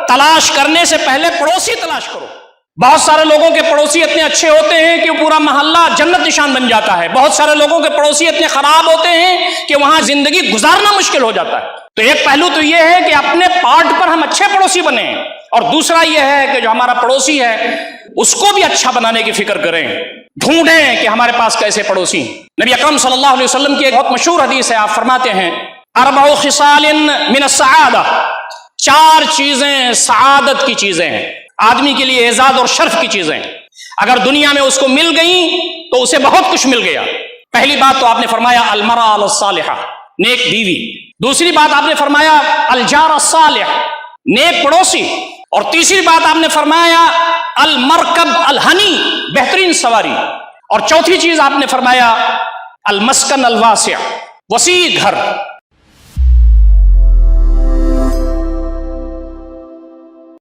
تلاش کرنے سے پہلے پڑوسی تلاش کرو۔ بہت سارے لوگوں کے پڑوسی اتنے اچھے ہوتے ہیں کہ پورا محلہ جنت نشان بن جاتا ہے، بہت سارے لوگوں کے پڑوسی اتنے خراب ہوتے ہیں کہ وہاں زندگی گزارنا مشکل ہو جاتا ہے۔ تو ایک پہلو تو یہ ہے کہ اپنے پارٹ پر ہم اچھے پڑوسی بنیں، اور دوسرا یہ ہے کہ جو ہمارا پڑوسی ہے اس کو بھی اچھا بنانے کی فکر کریں، ڈھونڈیں کہ ہمارے پاس کیسے پڑوسی۔ نبی اکرم صلی اللہ علیہ وسلم کی ایک بہت مشہور حدیث ہے، آپ فرماتے ہیں اربع خصال من السعادہ، 4 چیزیں سعادت کی چیزیں ہیں، آدمی کے لیے اعزاز اور شرف کی چیزیں، اگر دنیا میں اس کو مل گئیں تو اسے بہت کچھ مل گیا۔ پہلی بات تو آپ نے فرمایا المرأة الصالحہ، نیک بیوی۔ دوسری بات آپ نے فرمایا الجار الصالح، نیک پڑوسی۔ اور تیسری بات آپ نے فرمایا المرکب الہنی، بہترین سواری۔ اور چوتھی چیز آپ نے فرمایا المسکن الواسع، وسیع گھر۔